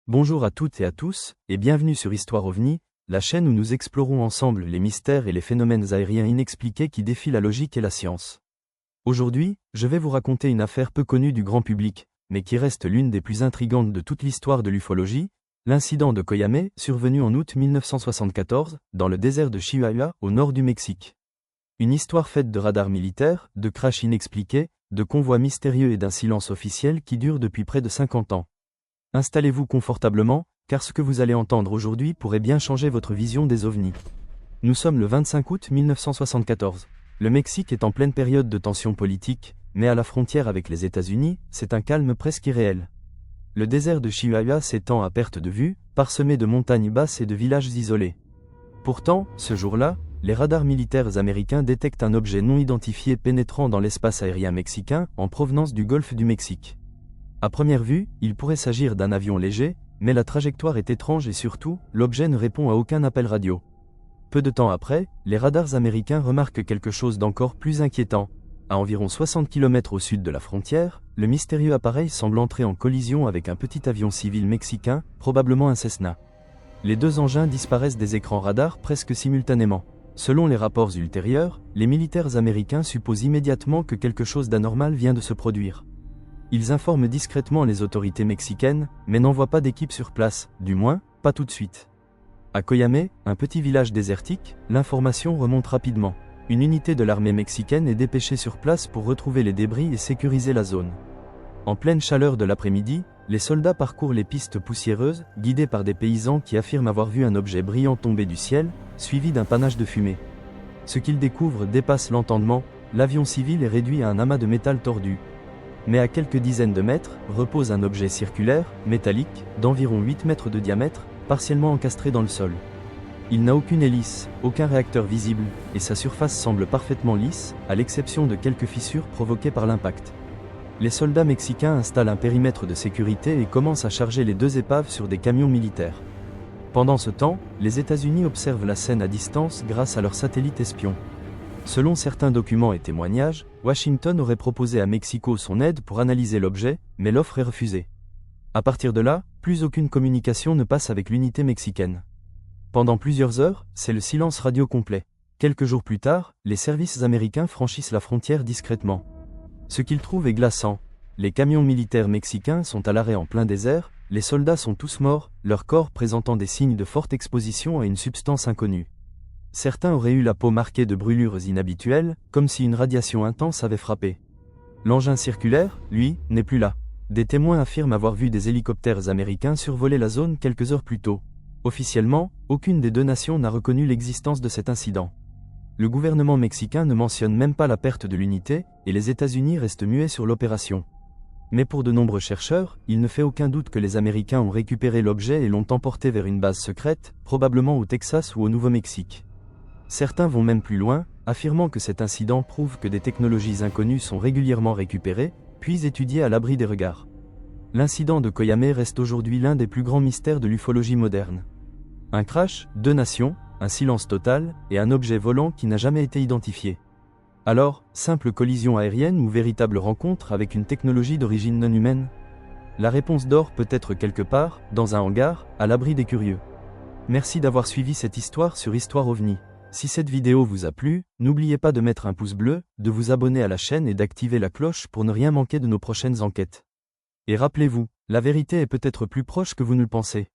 Bonjour à toutes et à tous, et bienvenue sur Histoire OVNI, la chaîne où nous explorons ensemble les mystères et les phénomènes aériens inexpliqués qui défient la logique et la science. Aujourd'hui, je vais vous raconter une affaire peu connue du grand public, mais qui reste l'une des plus intrigantes de toute l'histoire de l'ufologie, l'incident de Coyame, survenu en août 1974, dans le désert de Chihuahua, au nord du Mexique. Une histoire faite de radars militaires, de crashs inexpliqués, de convois mystérieux et d'un silence officiel qui dure depuis près de 50 ans. Installez-vous confortablement, car ce que vous allez entendre aujourd'hui pourrait bien changer votre vision des ovnis. Nous sommes le 25 août 1974. Le Mexique est en pleine période de tension politique, mais à la frontière avec les États-Unis, c'est un calme presque irréel. Le désert de Chihuahua s'étend à perte de vue, parsemé de montagnes basses et de villages isolés. Pourtant, ce jour-là, les radars militaires américains détectent un objet non identifié pénétrant dans l'espace aérien mexicain, en provenance du golfe du Mexique. À première vue, il pourrait s'agir d'un avion léger, mais la trajectoire est étrange et surtout, l'objet ne répond à aucun appel radio. Peu de temps après, les radars américains remarquent quelque chose d'encore plus inquiétant. À environ 60 km au sud de la frontière, le mystérieux appareil semble entrer en collision avec un petit avion civil mexicain, probablement un Cessna. Les deux engins disparaissent des écrans radars presque simultanément. Selon les rapports ultérieurs, les militaires américains supposent immédiatement que quelque chose d'anormal vient de se produire. Ils informent discrètement les autorités mexicaines, mais n'envoient pas d'équipe sur place, du moins, pas tout de suite. À Coyame, un petit village désertique, l'information remonte rapidement. Une unité de l'armée mexicaine est dépêchée sur place pour retrouver les débris et sécuriser la zone. En pleine chaleur de l'après-midi, les soldats parcourent les pistes poussiéreuses, guidés par des paysans qui affirment avoir vu un objet brillant tomber du ciel, suivi d'un panache de fumée. Ce qu'ils découvrent dépasse l'entendement, l'avion civil est réduit à un amas de métal tordu. Mais à quelques dizaines de mètres, repose un objet circulaire, métallique, d'environ 8 mètres de diamètre, partiellement encastré dans le sol. Il n'a aucune hélice, aucun réacteur visible, et sa surface semble parfaitement lisse, à l'exception de quelques fissures provoquées par l'impact. Les soldats mexicains installent un périmètre de sécurité et commencent à charger les deux épaves sur des camions militaires. Pendant ce temps, les États-Unis observent la scène à distance grâce à leurs satellites espions. Selon certains documents et témoignages, Washington aurait proposé à Mexico son aide pour analyser l'objet, mais l'offre est refusée. À partir de là, plus aucune communication ne passe avec l'unité mexicaine. Pendant plusieurs heures, c'est le silence radio complet. Quelques jours plus tard, les services américains franchissent la frontière discrètement. Ce qu'ils trouvent est glaçant. Les camions militaires mexicains sont à l'arrêt en plein désert, les soldats sont tous morts, leurs corps présentant des signes de forte exposition à une substance inconnue. Certains auraient eu la peau marquée de brûlures inhabituelles, comme si une radiation intense avait frappé. L'engin circulaire, lui, n'est plus là. Des témoins affirment avoir vu des hélicoptères américains survoler la zone quelques heures plus tôt. Officiellement, aucune des deux nations n'a reconnu l'existence de cet incident. Le gouvernement mexicain ne mentionne même pas la perte de l'unité, et les États-Unis restent muets sur l'opération. Mais pour de nombreux chercheurs, il ne fait aucun doute que les Américains ont récupéré l'objet et l'ont emporté vers une base secrète, probablement au Texas ou au Nouveau-Mexique. Certains vont même plus loin, affirmant que cet incident prouve que des technologies inconnues sont régulièrement récupérées, puis étudiées à l'abri des regards. L'incident de Coyame reste aujourd'hui l'un des plus grands mystères de l'ufologie moderne. Un crash, deux nations, un silence total, et un objet volant qui n'a jamais été identifié. Alors, simple collision aérienne ou véritable rencontre avec une technologie d'origine non humaine? La réponse dort peut-être quelque part, dans un hangar, à l'abri des curieux. Merci d'avoir suivi cette histoire sur Histoire OVNI. Si cette vidéo vous a plu, n'oubliez pas de mettre un pouce bleu, de vous abonner à la chaîne et d'activer la cloche pour ne rien manquer de nos prochaines enquêtes. Et rappelez-vous, la vérité est peut-être plus proche que vous ne le pensez.